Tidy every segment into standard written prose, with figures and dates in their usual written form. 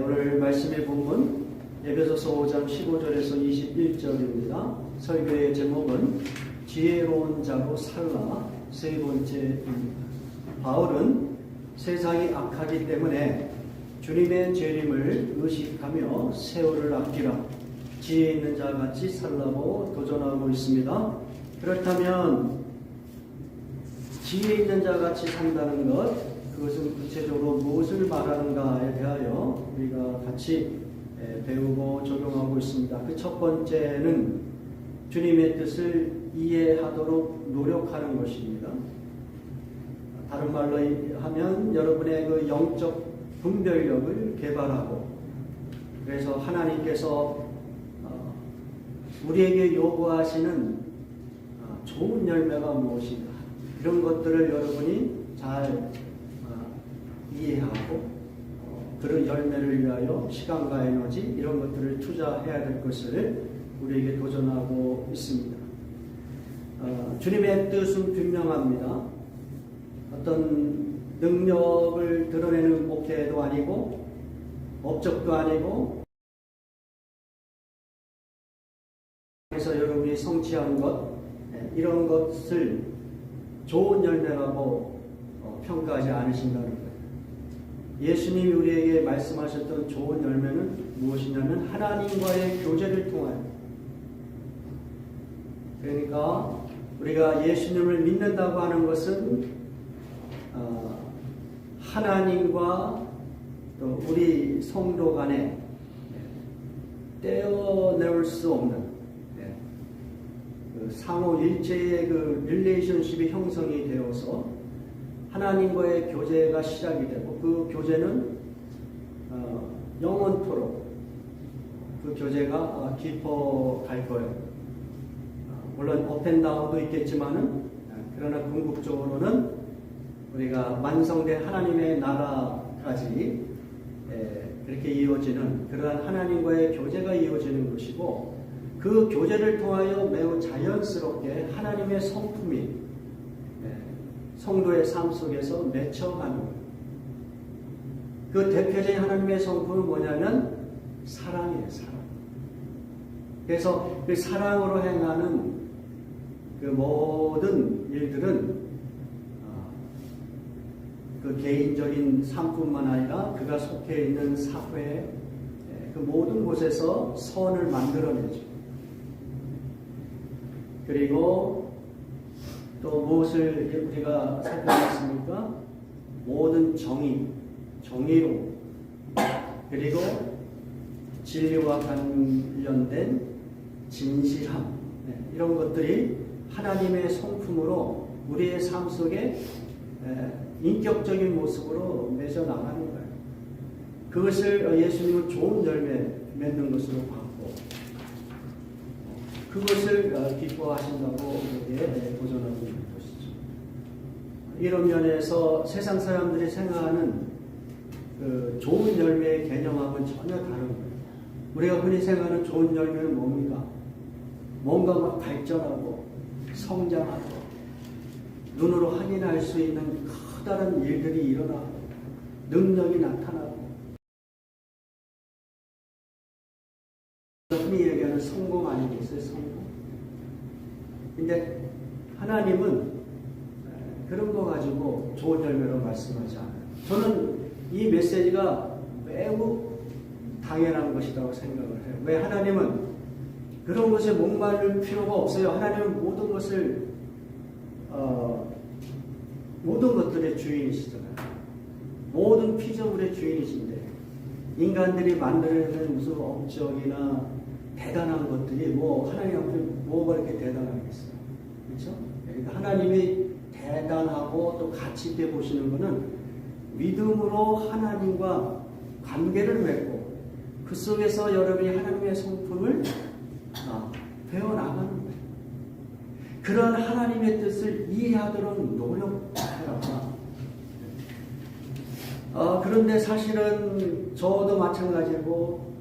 오늘 말씀의 본문 에베소서 5장 15절에서 21절입니다. 설교의 제목은 지혜로운 자로 살라 세 번째입니다. 바울은 세상이 악하기 때문에 주님의 재림을 의식하며 세월을 아끼라 지혜 있는 자 같이 살라고 도전하고 있습니다. 그렇다면 지혜 있는 자 같이 산다는 것, 그것은 구체적으로 무엇을 말하는가에 대하여 우리가 같이 배우고 적용하고 있습니다. 그 첫 번째는 주님의 뜻을 이해하도록 노력하는 것입니다. 다른 말로 하면 여러분의 그 영적 분별력을 개발하고, 그래서 하나님께서 우리에게 요구하시는 좋은 열매가 무엇인가, 이런 것들을 여러분이 잘 이해하고 그런 열매를 위하여 시간과 에너지 이런 것들을 투자해야 될 것을 우리에게 도전하고 있습니다. 주님의 뜻은 분명합니다. 어떤 능력을 드러내는 목회도 아니고 업적도 아니고, 그래서 여러분이 성취한 것, 이런 것을 좋은 열매라고 평가하지 않으신다는 거예요. 예수님이 우리에게 말씀하셨던 좋은 열매는 무엇이냐면 하나님과의 교제를 통하여, 그러니까 우리가 예수님을 믿는다고 하는 것은 하나님과 또 우리 성도 간에 떼어내올 수 없는 상호 일체의 그 릴레이션십이 형성이 되어서 하나님과의 교제가 시작이 되고, 그 교제는 영원토록 그 교제가 깊어갈 거예요. 물론 업앤다운도 있겠지만은, 그러나 궁극적으로는 우리가 완성된 하나님의 나라까지 그렇게 이어지는 그러한 하나님과의 교제가 이어지는 것이고, 그 교제를 통하여 매우 자연스럽게 하나님의 성품이 성도의 삶 속에서 맺혀가는 거예요. 그 대표적인 하나님의 성품은 뭐냐면 사랑이에요, 사랑. 그래서 그 사랑으로 행하는 그 모든 일들은 그 개인적인 삶뿐만 아니라 그가 속해 있는 사회, 그 모든 곳에서 선을 만들어내죠. 그리고 또 무엇을 우리가 살펴봤습니까? 모든 정의로, 그리고 진리와 관련된 진실함, 이런 것들이 하나님의 성품으로 우리의 삶 속에 인격적인 모습으로 맺어 나가는 거예요. 그것을 예수님은 좋은 열매 맺는 것으로 봤고, 그것을 기뻐하신다고 우리에게 도전하고 있는 것이죠. 이런 면에서 세상 사람들이 생각하는 그 좋은 열매의 개념하고는 전혀 다른 거예요. 우리가 흔히 생각하는 좋은 열매는 뭡니까? 뭔가 막 발전하고 성장하고 눈으로 확인할 수 있는 커다란 일들이 일어나고 능력이 나타나고, 흔히 얘기하는 성공 아니겠어요? 성공. 근데 하나님은 그런 거 가지고 좋은 열매로 말씀하지 않아요. 저는 이 메시지가 매우 당연한 것이라고 생각을 해요. 왜? 하나님은 그런 것에 목마를 필요가 없어요. 하나님은 모든 것을 모든 것들의 주인이시잖아요. 모든 피조물의 주인이신데, 인간들이 만들어낸 무슨 업적이나 대단한 것들이 하나님 앞에 뭐가 이렇게 대단하겠어요? 그렇죠? 그러니까 하나님이 대단하고 또 가치 있게 보시는 것은 믿음으로 하나님과 관계를 맺고 그 속에서 여러분이 하나님의 성품을 배워나가는 거예요. 그런 하나님의 뜻을 이해하도록 노력해라. 그런데 사실은 저도 마찬가지고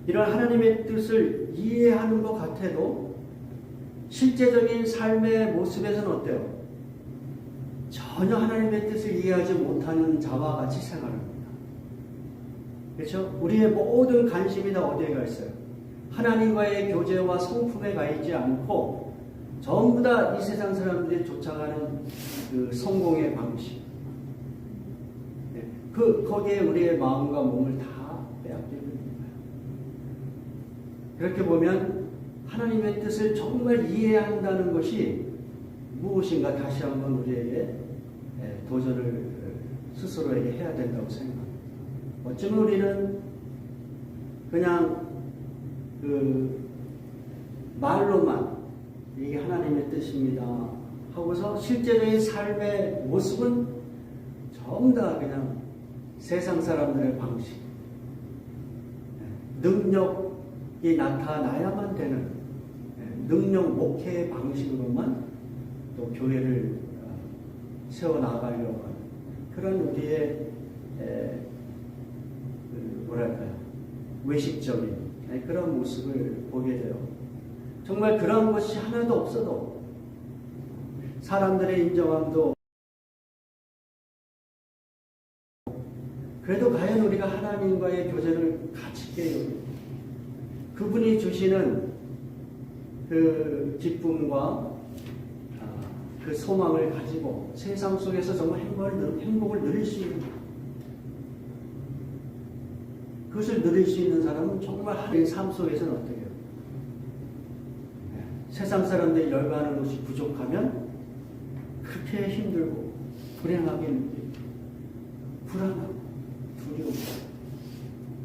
이런 하나님의 뜻을 이해하는 것 같아도 실제적인 삶의 모습에서는 어때요? 전혀 하나님의 뜻을 이해하지 못하는 자와 같이 생활합니다. 그렇죠? 우리의 모든 관심이 다 어디에 가 있어요? 하나님과의 교제와 성품에 가 있지 않고 전부 다 이 세상 사람들이 쫓아가는 그 성공의 방식. 거기에 우리의 마음과 몸을 다 빼앗기고 있는 거예요. 그렇게 보면 하나님의 뜻을 정말 이해한다는 것이 무엇인가 다시 한번 우리에게 도전을 스스로에게 해야 된다고 생각합니다. 어쩌면 우리는 그냥 그 말로만 이게 하나님의 뜻입니다 하고서 실제적인 삶의 모습은 전부 다 그냥 세상 사람들의 방식, 능력이 나타나야만 되는 능력 목회의 방식으로만 또 교회를 세워나가려고 하는 그런 우리의 뭐랄까요, 외식적인 그런 모습을 보게 돼요. 정말 그런 것이 하나도 없어도 사람들의 인정함도 그래도 과연 우리가 하나님과의 교제를 가지게 그분이 주시는 그 기쁨과 그 소망을 가지고 세상 속에서 정말 행복을 누릴 수 있는 그것을 누릴 수 있는 사람은 정말 하나님의 삶 속에서는 어떻게 해요? 세상 사람들이 열반하는 것이 부족하면 그렇게 힘들고 불행하게 느끼고 불안하고 두려워.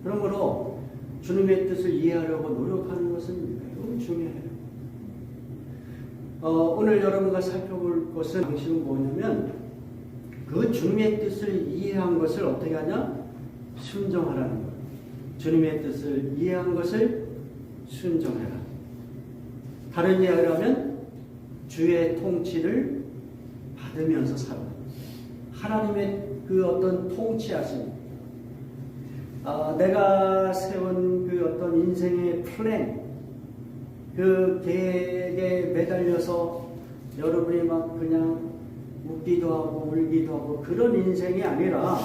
그러므로 주님의 뜻을 이해하려고 노력하는 것은 매우 중요해요. 오늘 여러분과 살펴볼 것은 방식은 뭐냐면 그 주님의 뜻을 이해한 것을 어떻게 하냐? 순종하라는 거예요. 주님의 뜻을 이해한 것을 순종해라. 다른 이야기를 하면 주의 통치를 받으면서 살아. 하나님의 그 어떤 통치하심, 내가 세운 그 어떤 인생의 플랜, 그 계획에 매달려서 여러분이 막 그냥 웃기도 하고 울기도 하고 그런 인생이 아니라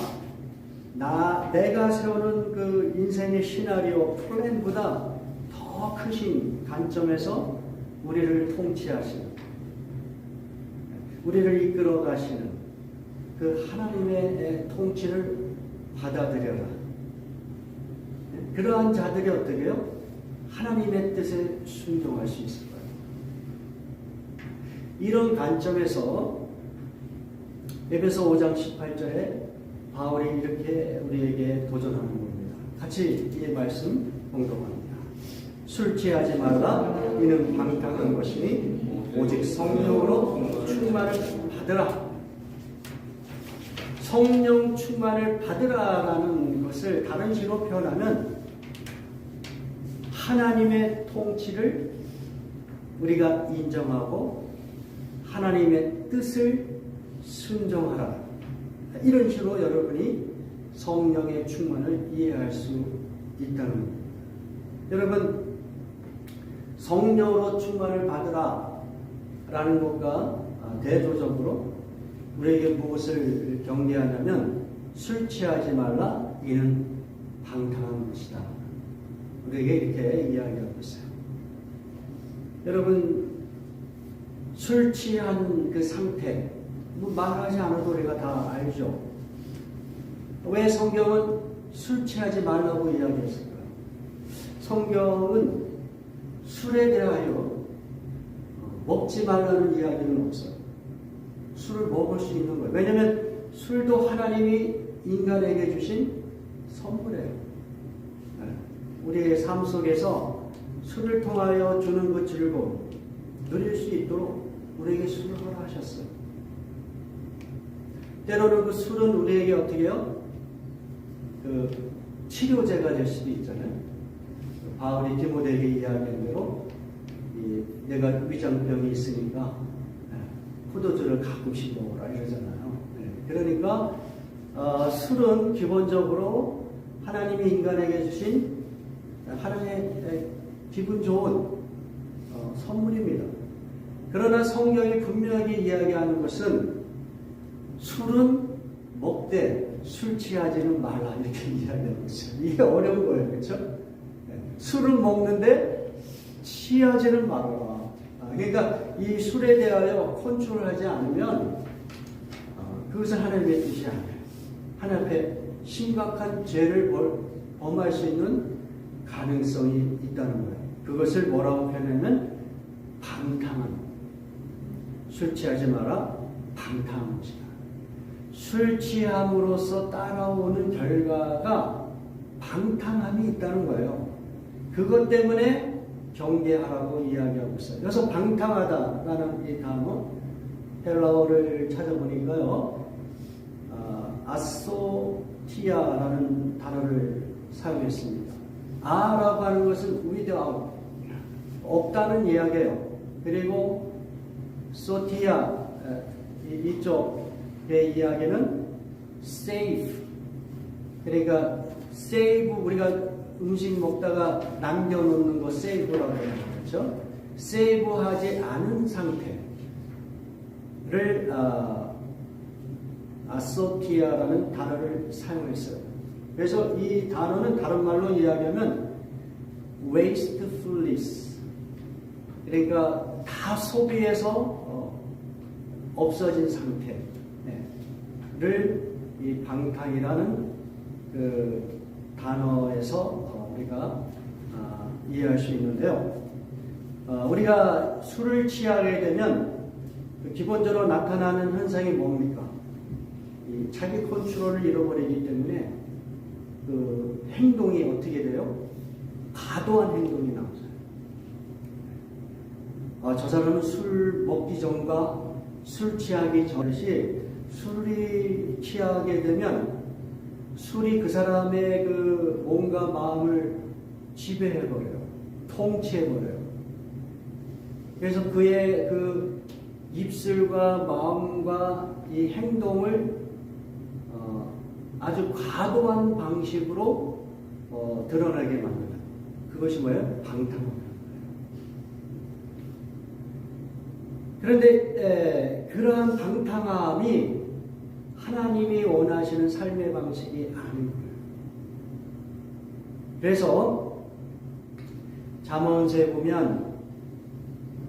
내가 세우는 그 인생의 시나리오 플랜보다 더 크신 관점에서 우리를 통치하시는, 우리를 이끌어 가시는 그 하나님의 통치를 받아들여라. 그러한 자들이 어떻게 해요? 하나님의 뜻에 순종할 수 있을 거예요. 이런 관점에서 에베소 5장 18절에 바울이 이렇게 우리에게 도전하는 겁니다. 같이 이 말씀 공동합니다. 술 취하지 말라. 이는 방탕한 것이니 오직 성령으로 충만을 받으라. 성령 충만을 받으라라는 것을 다른 식으로 표현하면 하나님의 통치를 우리가 인정하고 하나님의 뜻을 순종하라. 이런 식으로 여러분이 성령의 충만을 이해할 수 있다는 겁니다. 여러분, 성령으로 충만을 받으라 라는 것과 대조적으로 우리에게 무엇을 경계하냐면 술 취하지 말라. 이는 방탕한 것이다. 우리에게 이렇게 이야기하고 있어요. 여러분, 술 취한 그 상태, 말하지 않아도 우리가 다 알죠. 왜 성경은 술 취하지 말라고 이야기했을까요? 성경은 술에 대하여 먹지 말라는 이야기는 없어요. 술을 먹을 수 있는 거예요. 왜냐하면 술도 하나님이 인간에게 주신 선물이에요. 우리의 삶 속에서 술을 통하여 주는 그 즐거움 누릴 수 있도록 우리에게 술을 허락하셨어요. 때로는 그 술은 우리에게 어떻게 해요? 그 치료제가 될 수도 있잖아요. 바울이 디모데에게 이야기한 대로 내가 위장병이 있으니까 포도주를 가끔씩 먹으라 이러잖아요. 그러니까 술은 기본적으로 하나님이 인간에게 주신 하나님의 기분 좋은 선물입니다. 그러나 성경이 분명히 이야기하는 것은 술은 먹되 술 취하지는 말라 이렇게 이야기하고 있어요. 이게 어려운 거예요, 그렇죠? 술은 먹는데 취하지는 말아라. 그러니까 이 술에 대하여 컨트롤하지 않으면 그것은 하나님의 뜻이 아니에요. 하나님 앞에 심각한 죄를 범할 수 있는 가능성이 있다는 거예요. 그것을 뭐라고 표현하면 방탕한, 술 취하지 마라, 방탕한 것이다. 술 취함으로써 따라오는 결과가 방탕함이 있다는 거예요. 그것 때문에 경계하라고 이야기하고 있어요. 그래서 방탕하다라는 이 단어, 헬라어를 찾아보니까요, 아소티아라는 단어를 사용했습니다. 아라고 하는 것은 without, 없다는 이야기예요. 그리고 소티아, 이쪽의 이야기는 save, 그러니까 save, 우리가 음식 먹다가 남겨놓는 거 save라고 해요. 그렇죠? save하지 않은 상태를 아소티아라는 단어를 사용했어요. 그래서 이 단어는 다른 말로 이야기하면 wastefulness, 그러니까 다 소비해서 없어진 상태를 이 방탕이라는 그 단어에서 우리가 이해할 수 있는데요. 우리가 술을 취하게 되면 기본적으로 나타나는 현상이 뭡니까? 이 자기 컨트롤을 잃어버리기 때문에 그 행동이 어떻게 돼요? 과도한 행동이 나오죠. 저 사람은 술 먹기 전과 술 취하기 전시, 술이 취하게 되면 술이 그 사람의 그 몸과 마음을 지배해버려요. 통치해버려요. 그래서 그의 그 입술과 마음과 이 행동을 아주 과도한 방식으로 드러나게 만드는, 그것이 뭐예요? 방탕함. 그런데 그러한 방탕함이 하나님이 원하시는 삶의 방식이 아닌 거예요. 그래서 잠언서에 보면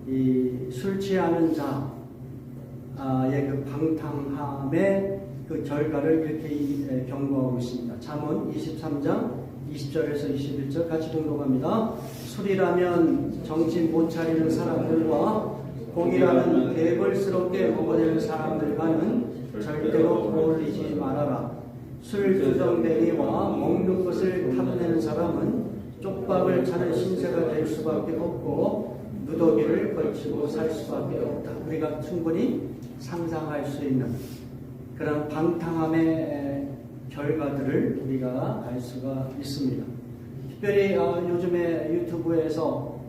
이 술 취하는 자의 그 방탕함의 그 결과를 이렇게 경고하고 있습니다. 잠언 23장 20절에서 21절 같이 공독합니다. 술이라면 정신 못 차리는 사람들과 고기라면 개걸스럽게 먹어대는 사람들과는 절대로 어울리지 말아라. 술 두정대리와 먹는 것을 탐내는 사람은 쪽박을 차는 신세가 될 수밖에 없고 누더기를 걸치고 살 수밖에 없다. 우리가 충분히 상상할 수 있는 그런 방탕함의 결과들을 우리가 알 수가 있습니다. 특별히 요즘에 유튜브에서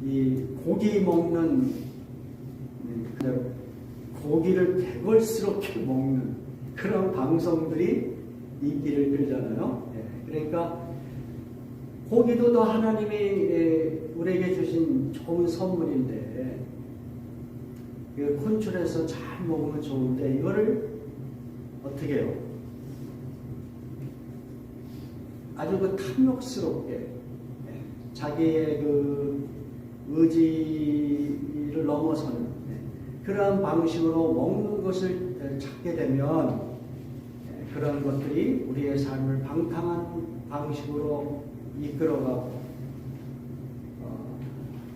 이 고기 먹는, 고기를 개걸스럽게 먹는 그런 방송들이 인기를 끌잖아요. 그러니까 고기도 더 하나님이 우리에게 주신 좋은 선물인데 컨트롤해서 잘 먹으면 좋은데 이거를 어떻게 해요? 아주 그 탐욕스럽게 자기의 그 의지를 넘어서는 그러한 방식으로 먹는 것을 찾게 되면 그런 것들이 우리의 삶을 방탕한 방식으로 이끌어가고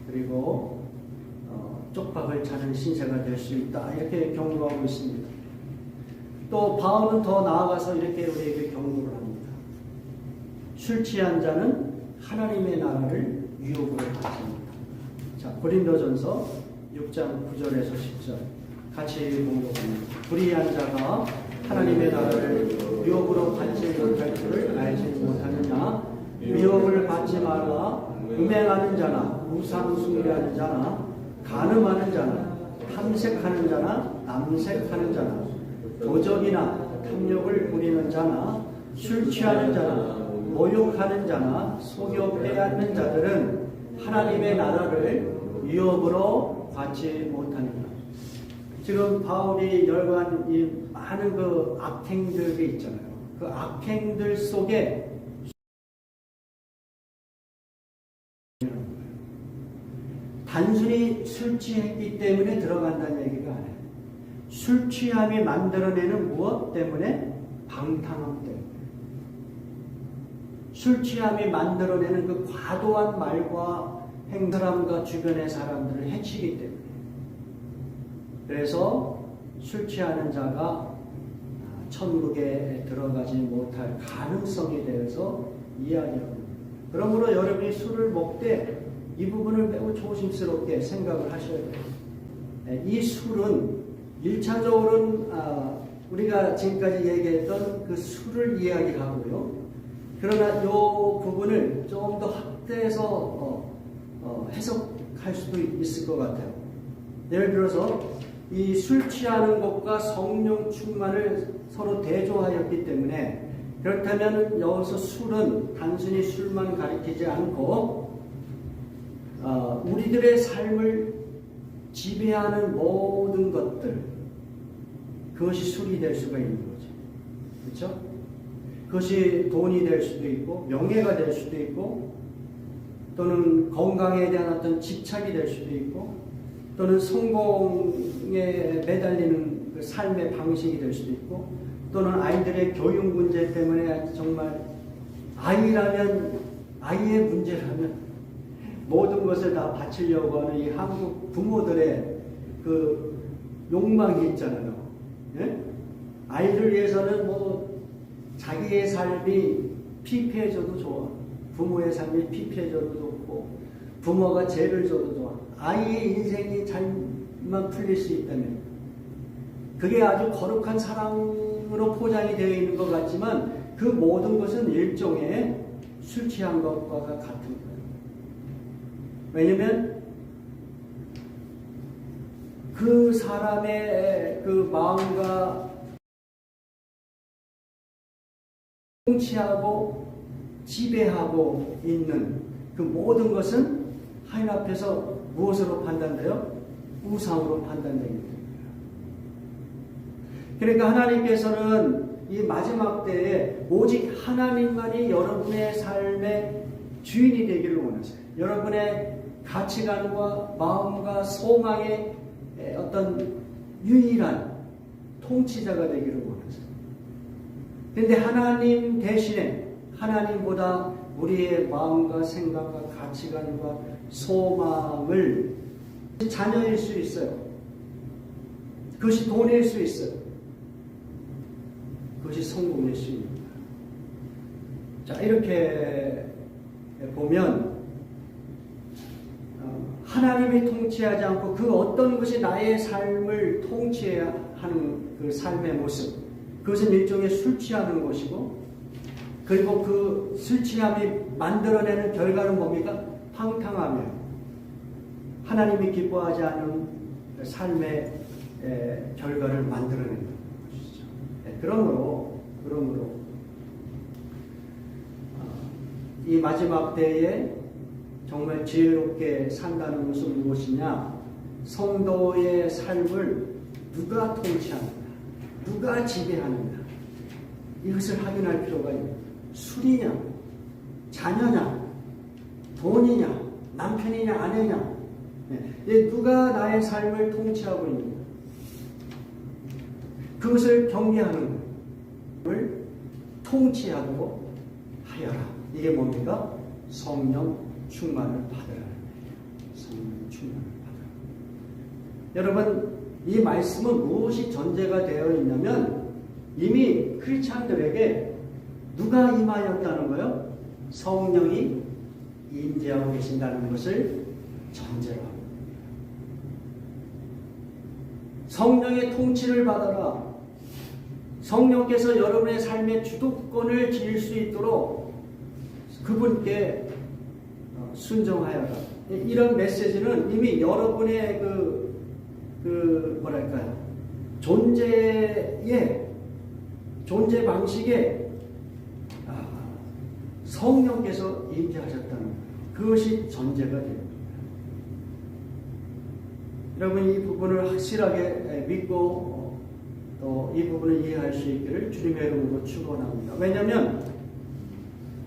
그리고 쪽박을 차는 신세가 될 수 있다, 이렇게 경고하고 있습니다. 또 바울은 더 나아가서 이렇게 우리에게 경고를 합니다. 술 취한 자는 하나님의 나라를 유혹으로 받습니다. 자, 고린도전서 6장 9절에서 10절 같이 공독합니다. 불의한 자가 하나님의 나라를 유혹으로 받지 못할 줄을 알지 못하느냐? 유혹을 받지 말라. 음행하는 자나 우상 숭배하는 자나 간음하는 자나 탐색하는 자나 남색하는 자나 도적이나 탐욕을 부리는 자나 술 취하는 자나 모욕하는 자나 속여 빼앗는 자들은 하나님의 나라를 유혹으로 받지 못하니라. 지금 바울이 열거한 이 많은 그 악행들이 있잖아요. 그 악행들 속에 단순히 술 취했기 때문에 들어간다는 얘기가 아니에요. 술 취함이 만들어내는 무엇 때문에? 방탕함 때문에. 술 취함이 만들어내는 그 과도한 말과 행사람과 주변의 사람들을 해치기 때문에. 그래서 술 취하는 자가 천국에 들어가지 못할 가능성에 대해서 이야기합니다. 그러므로 여러분이 술을 먹되 이 부분을 매우 조심스럽게 생각을 하셔야 돼요. 이 술은 1차적으로는 우리가 지금까지 얘기했던 그 술을 이야기하고요. 그러나 이 부분을 좀 더 확대해서 해석할 수도 있을 것 같아요. 예를 들어서 이 술 취하는 것과 성령 충만을 서로 대조하였기 때문에, 그렇다면 여기서 술은 단순히 술만 가리키지 않고 우리들의 삶을 지배하는 모든 것들, 그것이 술이 될 수가 있는 거죠. 그렇죠? 그것이 돈이 될 수도 있고 명예가 될 수도 있고, 또는 건강에 대한 어떤 집착이 될 수도 있고, 또는 성공에 매달리는 그 삶의 방식이 될 수도 있고, 또는 아이들의 교육 문제 때문에 정말 아이의 문제라면 모든 것을 다 바치려고 하는 이 한국 부모들의 그 욕망이 있잖아요. 예? 아이를 위해서는 뭐 자기의 삶이 피폐해져도 좋아. 부모의 삶이 피폐해져도 좋고, 부모가 죄를 져도 좋아. 아이의 인생이 잘만 풀릴 수 있다면 그게 아주 거룩한 사랑으로 포장이 되어 있는 것 같지만, 그 모든 것은 일종의 술 취한 것과 같은 거예요. 왜냐면 그 사람의 그 마음과 통치하고 지배하고 있는 그 모든 것은 하나님 앞에서 무엇으로 판단돼요? 우상으로 판단됩니다. 그러니까 하나님께서는 이 마지막 때에 오직 하나님만이 여러분의 삶의 주인이 되기를 원하세요. 여러분의 가치관과 마음과 소망의 어떤 유일한 통치자가 되기를 원하세요. 그런데 하나님 대신에, 하나님보다 우리의 마음과 생각과 가치관과 소망을, 자녀일 수 있어요. 그것이 돈일 수 있어요. 그것이 성공일 수 있습니다. 자, 이렇게 보면 하나님이 통치하지 않고 그 어떤 것이 나의 삶을 통치해야 하는 그 삶의 모습, 그것은 일종의 술 취하는 것이고, 그리고 그 술 취함이 만들어내는 결과는 뭡니까? 방탕하며 하나님이 기뻐하지 않은 삶의 결과를 만들어내는 것이죠. 그러므로 이 마지막 때에 정말 지혜롭게 산다는 것은 무엇이냐? 성도의 삶을 누가 통치하느냐, 누가 지배하느냐, 이것을 확인할 필요가 있습니다. 술이냐, 자녀냐, 돈이냐, 남편이냐, 아내냐, 누가 나의 삶을 통치하고 있느냐, 그것을 경계하는 것을 통치하도록 하여라. 이게 뭡니까? 성령 충만을 받으라. 성령 충만을 받으라. 여러분, 이 말씀은 무엇이 전제가 되어 있냐면, 이미 크리스찬들에게 누가 임하였다는 거예요? 성령이 임재하고 계신다는 것을 전제로 합니다. 성령의 통치를 받아라. 성령께서 여러분의 삶의 주도권을 지을 수 있도록 그분께 순종하여라. 이런 메시지는 이미 여러분의 뭐랄까요, 존재 방식에 성령께서 임재하셨다는 거예요. 그것이 전제가 됩니다. 여러분, 이 부분을 확실하게 믿고 또 이 부분을 이해할 수 있기를 주님의 이름으로 축원합니다. 왜냐하면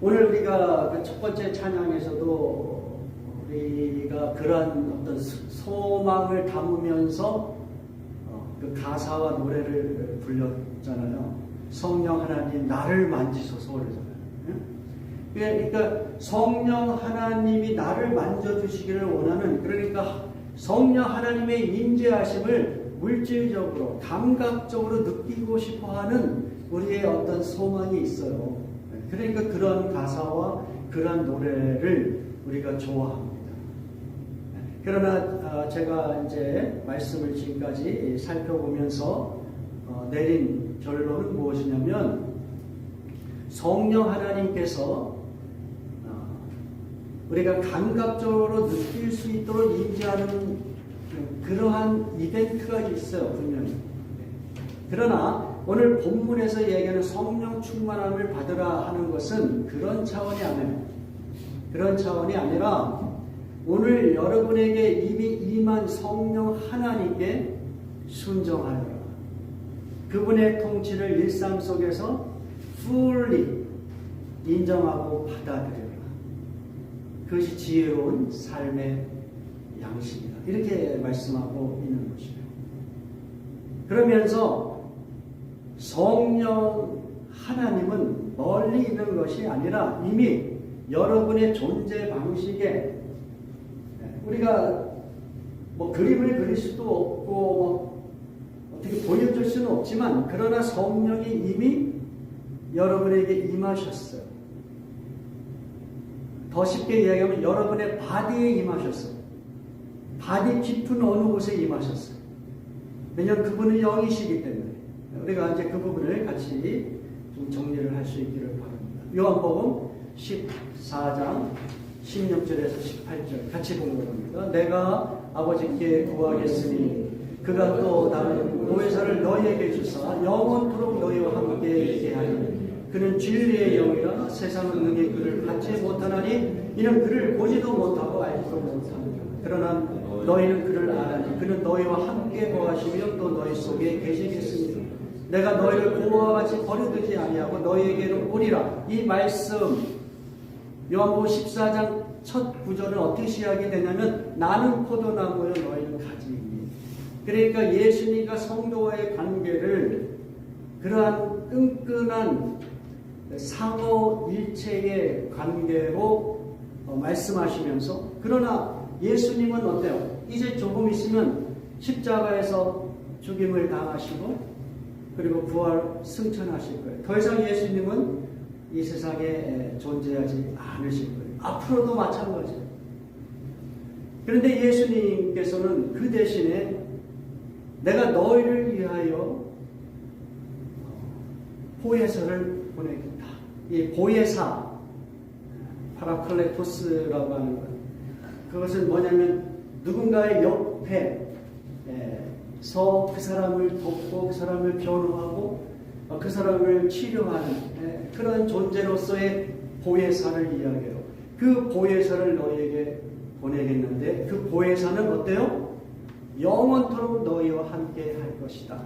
오늘 우리가 그 첫 번째 찬양에서도 우리가 그러한 어떤 소망을 담으면서 그 가사와 노래를 불렀잖아요. 성령 하나님 나를 만지소서 그러잖아요. 그러니까 성령 하나님이 나를 만져주시기를 원하는, 그러니까 성령 하나님의 임재하심을 물질적으로 감각적으로 느끼고 싶어하는 우리의 어떤 소망이 있어요. 그러니까 그런 가사와 그런 노래를 우리가 좋아합니다. 그러나 제가 이제 말씀을 지금까지 살펴보면서 내린 결론은 무엇이냐면, 성령 하나님께서 우리가 감각적으로 느낄 수 있도록 임재하는 그러한 이벤트가 있어요, 분명히. 그러나 오늘 본문에서 얘기하는 성령 충만함을 받으라 하는 것은 그런 차원이 아니에요. 그런 차원이 아니라 오늘 여러분에게 이미 임한 성령 하나님께 순종하여라. 그분의 통치를 일상 속에서 fully 인정하고 받아들여라. 그것이 지혜로운 삶의 양식이다. 이렇게 말씀하고 있는 것이에요. 그러면서 성령 하나님은 멀리 있는 것이 아니라 이미 여러분의 존재 방식에, 우리가 뭐 그림을 그릴 수도 없고 어떻게 보여줄 수는 없지만, 그러나 성령이 이미 여러분에게 임하셨어요. 더 쉽게 이야기하면 여러분의 바디에 임하셨어요. 바디 깊은 어느 곳에 임하셨어요. 왜냐하면 그분은 영이시기 때문에. 우리가 이제 그 부분을 같이 좀 정리를 할 수 있기를 바랍니다. 요한복음 14장 16절에서 18절 같이 공부합니다. 내가 아버지께 구하겠으니 그가 또 나는 보혜사를 너희에게 주사 영원토록 너희와 함께 있게 하리니 그는 진리의 영이라 세상은 능히 그를 받지 못하나니 이는 그를 보지도 못하고 알지도 못합니다. 그러나 너희는 그를 아나니 그는 너희와 함께 거하시며 또 너희 속에 계시겠습니다. 내가 너희를 고아와 같이 버려두지 아니하고 너희에게로 오리라. 이 말씀 요한복음 14장 첫 구절은 어떻게 시작이 되냐면 나는 포도나무요 너희는 가지이니. 그러니까 예수님과 성도와의 관계를 그러한 끈끈한 상호일체의 관계로 말씀하시면서, 그러나 예수님은 어때요? 이제 조금 있으면 십자가에서 죽임을 당하시고 그리고 부활 승천하실 거예요. 더 이상 예수님은 이 세상에 존재하지 않으실 거예요. 앞으로도 마찬가지예요. 그런데 예수님께서는 그 대신에 내가 너희를 위하여 보혜사를 보내겠다. 이 보혜사, 파라클레토스라고 하는 것. 그것은 뭐냐면 누군가의 옆에 그 사람을 돕고 그 사람을 변호하고 그 사람을 치료하는 그런 존재로서의 보혜사를 이야기해요. 그 보혜사를 너희에게 보내겠는데 그 보혜사는 어때요? 영원토록 너희와 함께 할 것이다.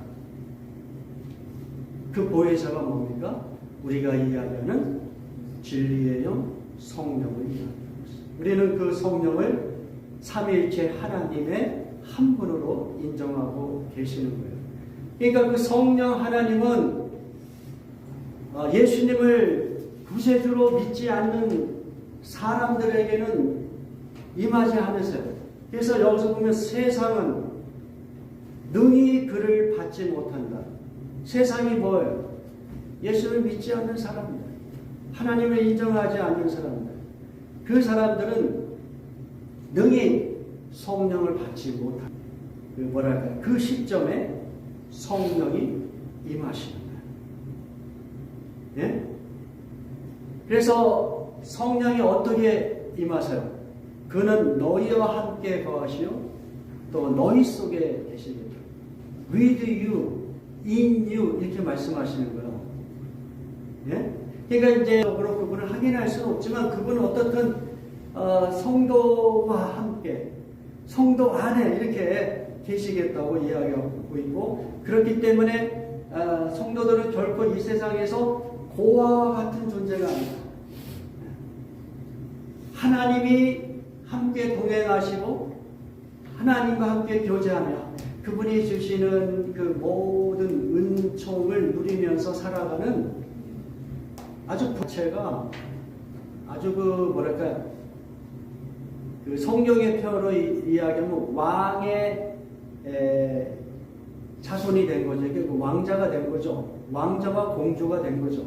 그 보혜사가 뭡니까? 우리가 이야기하는 진리의 영, 성령을 이야기합니다. 우리는 그 성령을 삼위일체 하나님의 한 분으로 인정하고 계시는 거예요. 그러니까 그 성령 하나님은 예수님을 구세주로 믿지 않는 사람들에게는 임하지 않으세요. 그래서 여기서 보면 세상은 능히 그를 받지 못한다. 세상이 뭐예요? 예수를 믿지 않는 사람들, 하나님을 인정하지 않는 사람들, 그 사람들은 능히 성령을 받지 못한, 그 시점에 성령이 임하시는 거예요. 예? 그래서 성령이 어떻게 임하세요? 그는 너희와 함께 거하시오 또 너희 속에 계시겠다. With you, in you 이렇게 말씀하시는 거예요. 예? 그러니까 이제 그분을 확인할 수는 없지만 그분은 어떻든 성도와 함께 성도 안에 이렇게 계시겠다고 이야기하고 있고, 그렇기 때문에 성도들은 결코 이 세상에서 고아와 같은 존재가 아니다. 하나님이 함께 동행하시고 하나님과 함께 교제하며 그분이 주시는 그 모든 은총을 누리면서 살아가는 아주 부채가 아주 그 성경의 표현으로 이야기하면 왕의 자손이 된 거죠. 그 왕자가 된 거죠. 왕자와 공주가 된 거죠.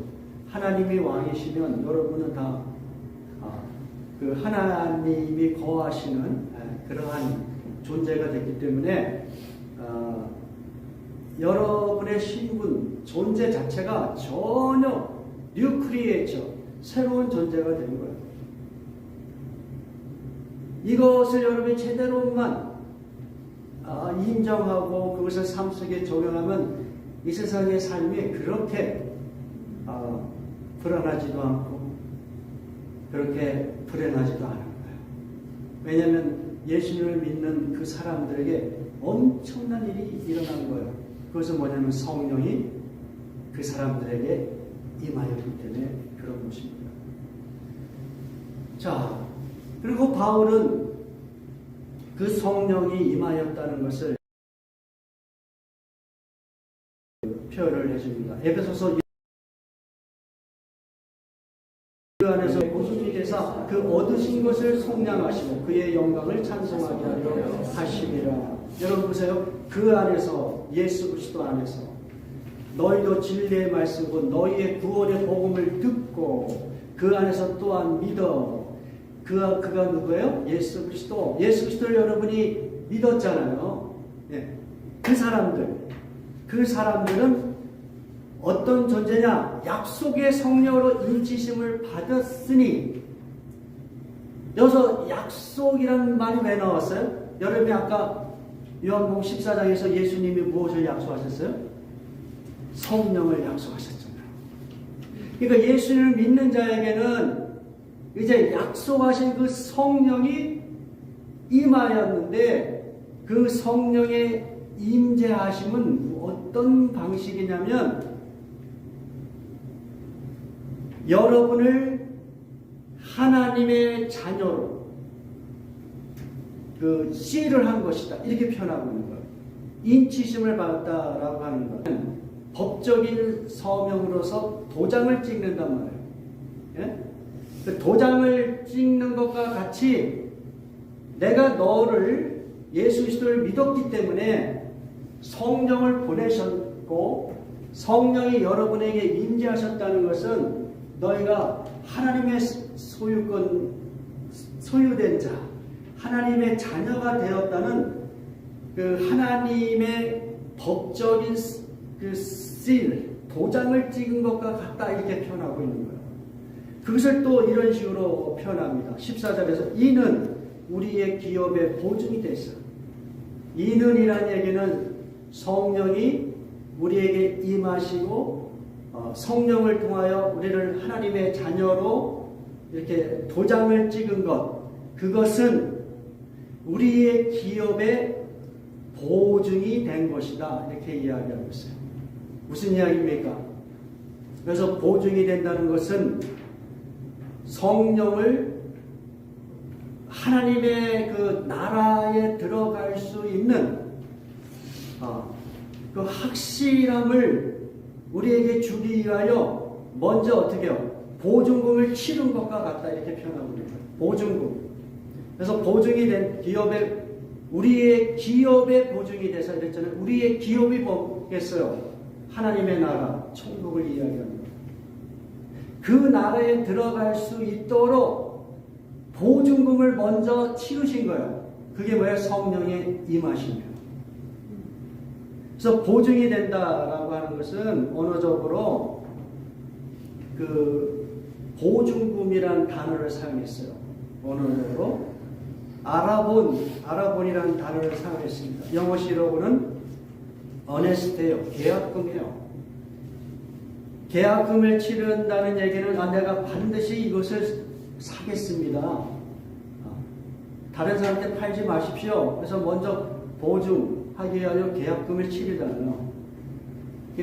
하나님이 왕이시면 여러분은 다 그 하나님이 거하시는 그러한 존재가 됐기 때문에 여러분의 신분, 존재 자체가 전혀 뉴 크리에이처, 새로운 존재가 된 거예요. 이것을 여러분이 제대로만 인정하고 그것을 삶 속에 적용하면 이 세상의 삶이 그렇게 불안하지도 않고 그렇게 불행하지도 않은 거예요. 왜냐하면 예수님을 믿는 그 사람들에게 엄청난 일이 일어난 거예요. 그것은 뭐냐면 성령이 그 사람들에게 임하였기 때문에 그런 것입니다. 자, 그리고 바울은 그 성령이 임하였다는 것을 표현을 해줍니다. 에베소서 그 안에서 보수주의 대사 그 얻으신 것을 속량하시고 그의 영광을 찬송하게 하려 하심이라. 여러분 보세요. 그 안에서 예수 그리스도 안에서 너희도 진리의 말씀과 너희의 구원의 복음을 듣고 그 안에서 또한 믿어. 그가 누구예요? 예수 그리스도. 예수 그리스도를 여러분이 믿었잖아요. 네. 그 사람들은 어떤 존재냐? 약속의 성령으로 인치심을 받았으니. 여기서 약속이라는 말이 왜 나왔어요? 여러분이 아까 요한복음 14장에서 예수님이 무엇을 약속하셨어요? 성령을 약속하셨잖아요. 그러니까 예수님을 믿는 자에게는 이제 약속하신 그 성령이 임하였는데 그 성령의 임재하심은 어떤 방식이냐면 여러분을 하나님의 자녀로 그 씨를 한 것이다. 이렇게 표현하고 있는 거예요. 인치심을 받았다라고 하는 것은 법적인 서명으로서 도장을 찍는단 말이에요. 예? 그 도장을 찍는 것과 같이 내가 너를 예수 그리스도를 믿었기 때문에 성령을 보내셨고 성령이 여러분에게 임재하셨다는 것은 너희가 하나님의 소유된 자, 하나님의 자녀가 되었다는 그 하나님의 법적인 그 실, 도장을 찍은 것과 같다 이렇게 표현하고 있는 거예요. 그것을 또 이런 식으로 표현합니다. 14절에서 이는 우리의 기업의 보증이 됐어. 이는이라는 얘기는 성령이 우리에게 임하시고 성령을 통하여 우리를 하나님의 자녀로 이렇게 도장을 찍은 것, 그것은 우리의 기업의 보증이 된 것이다 이렇게 이야기하고 있어요. 무슨 이야기입니까? 그래서 보증이 된다는 것은 성령을 하나님의 그 나라에 들어갈 수 있는 그 확실함을 우리에게 주기 위하여 먼저 어떻게 해요? 보증금을 치른 것과 같다 이렇게 표현하고 있는 거예요. 보증금. 그래서 보증이 된 기업의 우리의 기업의 보증이 돼서 이랬잖아요. 우리의 기업이 뭐겠어요? 하나님의 나라, 천국을 이야기하는 거예요. 그 나라에 들어갈 수 있도록 보증금을 먼저 치르신 거예요. 그게 뭐예요? 성령의 임하심이에요. 그래서 보증이 된다라고 하는 것은 언어적으로 그 보증금이라는 단어를 사용했어요. 언어적으로 아라본이라는 단어를 사용했습니다. 영어식으로는 어네스트예요. 계약금이에요. 계약금을 치른다는 얘기는 내가 반드시 이것을 사겠습니다. 다른 사람한테 팔지 마십시오. 그래서 먼저 보증하기 위하여 계약금을 치르잖아요.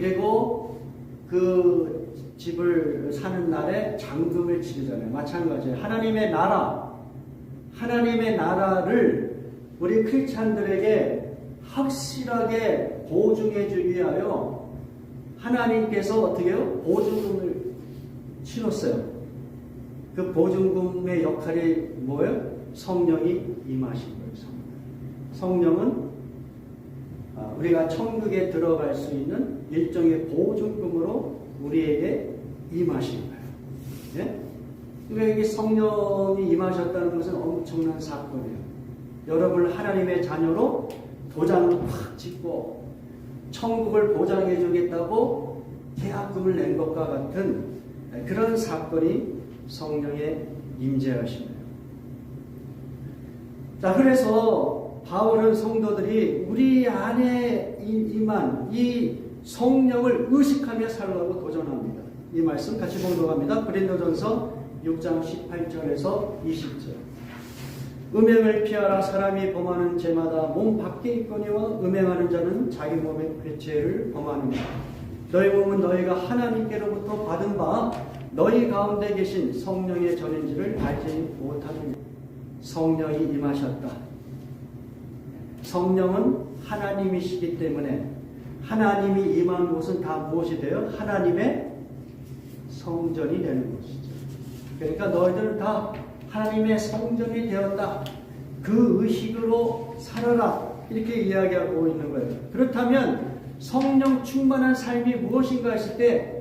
그리고 그 집을 사는 날에 잔금을 치르잖아요. 마찬가지예요. 하나님의 나라를 우리 크리스찬들에게 확실하게 보증해 주기 위하여 하나님께서 어떻게 해요? 보증금을 치렀어요. 그 보증금의 역할이 뭐예요? 성령이 임하신 거예요. 성령은 우리가 천국에 들어갈 수 있는 일종의 보증금으로 우리에게 임하신 거예요. 예? 그러니까 이 성령이 임하셨다는 것은 엄청난 사건이에요. 여러분을 하나님의 자녀로 도장을 확 찍고 천국을 보장해 주겠다고 계약금을 낸 것과 같은 그런 사건이 성령의 임재하심이에요. 자, 그래서 바울은 성도들이 우리 안에 임한 이 성령을 의식하며 살라고 도전합니다. 이 말씀 같이 봉독합니다. 고린도전서 6장 18절에서 20절. 음행을 피하라. 사람이 범하는 죄마다 몸 밖에 있거니와 음행하는 자는 자기 몸의 죄를 범하느니라. 너희 몸은 너희가 하나님께로부터 받은 바 너희 가운데 계신 성령의 전인지를 알지 못하느냐. 성령이 임하셨다. 성령은 하나님이시기 때문에 하나님이 임한 곳은 다 무엇이 돼요? 하나님의 성전이 되는 것이죠. 그러니까 너희들은 다 하나님의 성전이 되었다. 그 의식으로 살아라. 이렇게 이야기하고 있는 거예요. 그렇다면 성령 충만한 삶이 무엇인가 했을 때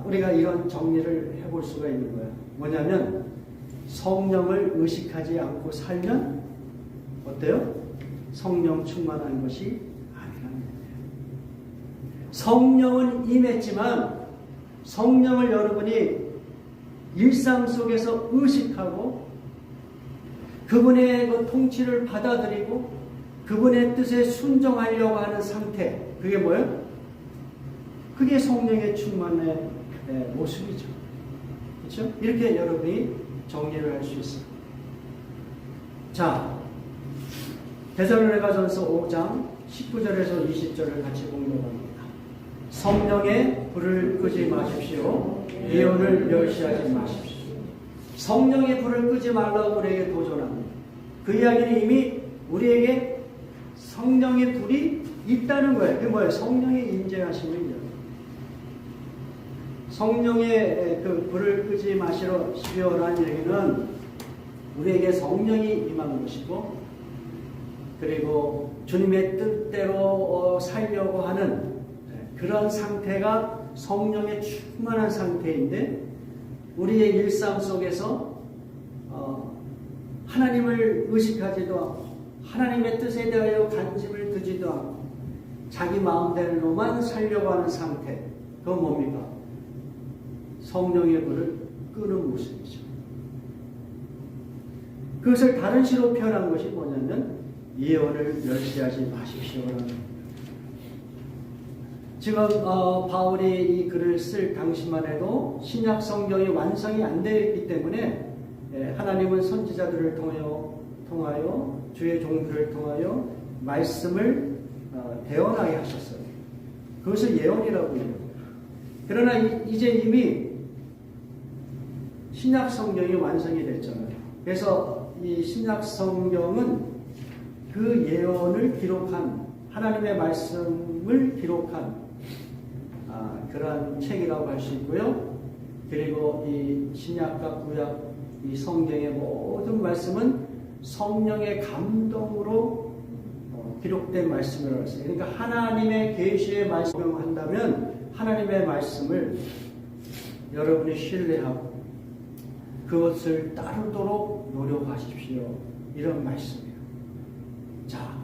우리가 이런 정리를 해볼 수가 있는 거예요. 뭐냐면 성령을 의식하지 않고 살면 어때요? 성령 충만한 것이 아니라는 거예요. 성령은 임했지만 성령을 여러분이 일상 속에서 의식하고 그분의 그 통치를 받아들이고 그분의 뜻에 순종하려고 하는 상태, 그게 뭐예요? 그게 성령의 충만의 모습이죠. 그렇죠? 이렇게 여러분이 정리를 할 수 있어요. 자, 데살로니가전서 5장 19절에서 20절을 같이 공독합니다. 성령의 불을 끄지 마십시오. 예언을 멸시하지 마십시오. 성령의 불을 끄지 말라고 우리에게 도전합니다. 그 이야기는 이미 우리에게 성령의 불이 있다는 거예요. 그게 뭐예요? 성령의 임재하심을. 성령의 그 불을 끄지 마시오라는 얘기는 우리에게 성령이 임한 것이고, 그리고 주님의 뜻대로 살려고 하는 그런 상태가 성령의 충만한 상태인데, 우리의 일상 속에서 하나님을 의식하지도 않고 하나님의 뜻에 대하여 관심을 두지도 않고 자기 마음대로만 살려고 하는 상태, 그건 뭡니까? 성령의 불을 끄는 모습이죠. 그것을 다른 시로 표현한 것이 뭐냐면 예언을 멸시하지 마십시오라는 겁니다. 지금 바울이 이 글을 쓸 당시만 해도 신약 성경이 완성이 안 되어 있기 때문에 하나님은 선지자들을 통하여 주의 종들을 통하여 말씀을 대언하게 하셨어요. 그것을 예언이라고 해요. 그러나 이제 이미 신약 성경이 완성이 됐잖아요. 그래서 이 신약 성경은 그 예언을 기록한, 하나님의 말씀을 기록한 그러한 책이라고 할 수 있고요. 그리고 이 신약과 구약, 이 성경의 모든 말씀은 성령의 감동으로 기록된 말씀이라고 했어요. 그러니까 하나님의 계시의 말씀을 한다면 하나님의 말씀을 여러분이 신뢰하고 그것을 따르도록 노력하십시오. 이런 말씀이에요. 자,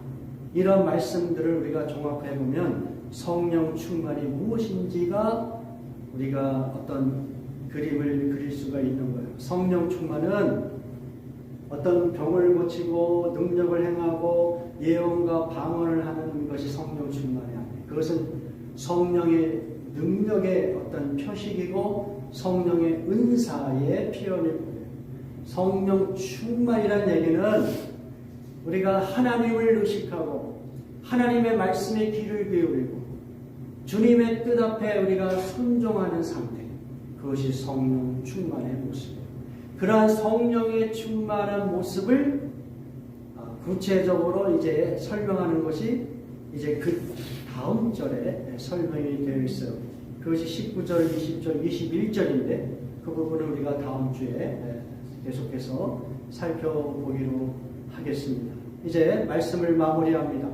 이런 말씀들을 우리가 종합해 보면 성령 충만이 무엇인지가 우리가 어떤 그림을 그릴 수가 있는 거예요. 성령 충만은 어떤 병을 고치고 능력을 행하고 예언과 방언을 하는 것이 성령 충만이 아니에요. 그것은 성령의 능력의 어떤 표식이고 성령의 은사의 표현일 거예요. 성령 충만이라는 얘기는 우리가 하나님을 의식하고 하나님의 말씀에 귀를 기울이고 주님의 뜻 앞에 우리가 순종하는 상태, 그것이 성령 충만의 모습이에요. 그러한 성령의 충만한 모습을 구체적으로 이제 설명하는 것이 이제 그 다음 절에 설명이 되어 있어요. 그것이 19절, 20절, 21절인데 그 부분을 우리가 다음 주에 계속해서 살펴보기로 하겠습니다. 이제 말씀을 마무리합니다.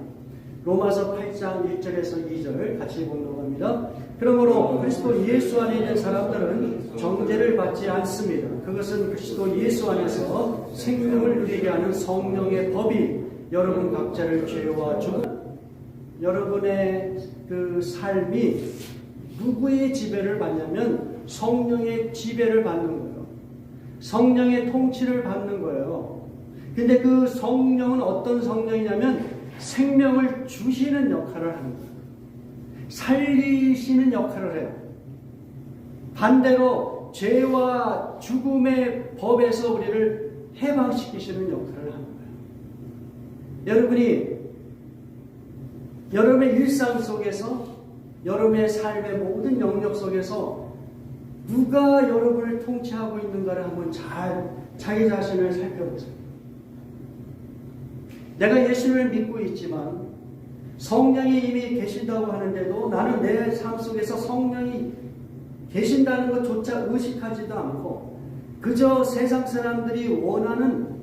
로마서 8장 1절에서 2절 같이 공독합니다. 그러므로 그리스도 예수 안에 있는 사람들은 정죄를 받지 않습니다. 그것은 그리스도 예수 안에서 생명을 누리게 하는 성령의 법이 여러분 각자를 죄와 죽음, 여러분의 그 삶이 누구의 지배를 받냐면 성령의 지배를 받는 거예요. 성령의 통치를 받는 거예요. 근데 그 성령은 어떤 성령이냐면 생명을 주시는 역할을 하는 거예요. 살리시는 역할을 해요. 반대로 죄와 죽음의 법에서 우리를 해방시키시는 역할을 하는 거예요. 여러분이 여러분의 일상 속에서 여러분의 삶의 모든 영역 속에서 누가 여러분을 통치하고 있는가를 한번 잘 자기 자신을 살펴보세요. 내가 예수를 믿고 있지만 성령이 이미 계신다고 하는데도 나는 내 삶 속에서 성령이 계신다는 것조차 의식하지도 않고 그저 세상 사람들이 원하는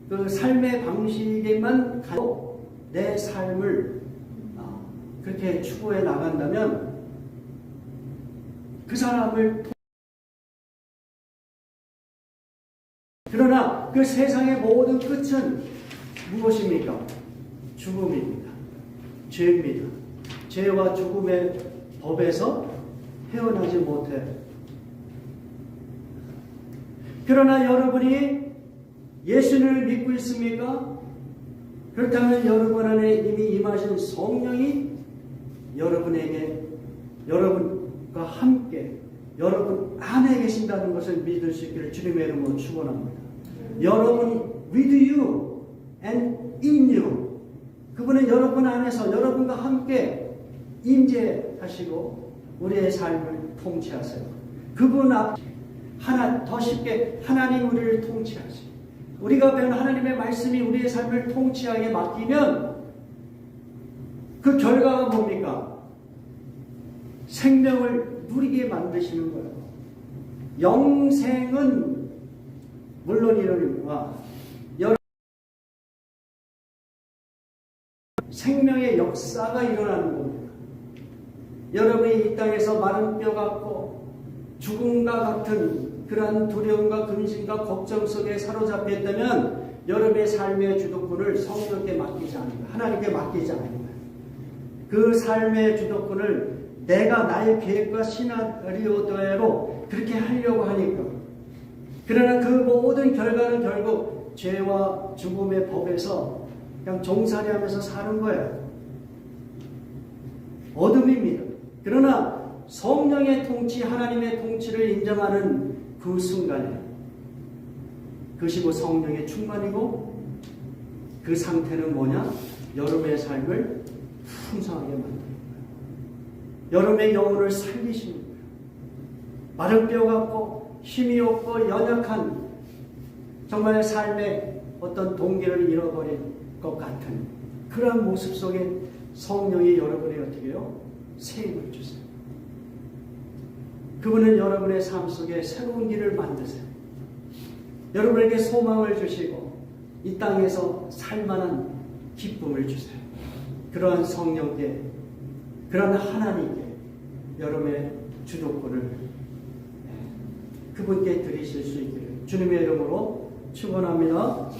그 삶의 방식에만 가고 내 삶을 그렇게 추구해 나간다면 그 사람을 그러나 그 세상의 모든 끝은 무엇입니까? 죽음입니다. 죄입니다. 죄와 죽음의 법에서 헤어나지 못해. 그러나 여러분이 예수를 믿고 있습니까? 그렇다면 여러분 안에 이미 임하신 성령이 여러분에게, 여러분과 함께, 여러분 안에 계신다는 것을 믿을 수 있기를 주님의 이름으로 축원합니다. 여러분 with you and in you. 그분은 여러분 안에서 여러분과 함께 임재하시고 우리의 삶을 통치하세요. 그분 앞에 더 쉽게 하나님 우리를 통치하시고 우리가 배운 하나님의 말씀이 우리의 삶을 통치하게 맡기면 그 결과가 뭡니까? 생명을 누리게 만드시는 거예요. 영생은 물론 이러니까 생명의 역사가 일어나는 겁니다. 여러분이 이 땅에서 마른 뼈 같고 죽음과 같은 그러한 두려움과 근심과 걱정 속에 사로잡혀 있다면 여러분의 삶의 주도권을 성령께 맡기지 않는다. 하나님께 맡기지 않는다. 그 삶의 주도권을 내가 나의 계획과 시나리오대로 그렇게 하려고 하니까 그러나 그 모든 결과는 결국 죄와 죽음의 법에서 그냥 종살이하면서 사는 거예요. 어둠입니다. 그러나 성령의 통치, 하나님의 통치를 인정하는 그 순간에 그것이 곧 성령의 충만이고 그 상태는 뭐냐? 여러분의 삶을 풍성하게 만드는 거예요. 여러분의 영혼을 살리시는 거예요. 마른 뼈 같고 힘이 없고 연약한 정말 삶의 어떤 동기를 잃어버린 것 같은 그런 모습 속에 성령이 여러분의 어떻게 해요? 새 힘을 주세요. 그분은 여러분의 삶 속에 새로운 길을 만드세요. 여러분에게 소망을 주시고 이 땅에서 살만한 기쁨을 주세요. 그러한 성령께, 그러한 하나님께 여러분의 주도권을 그분께 드리실 수 있기를 주님의 이름으로 축원합니다.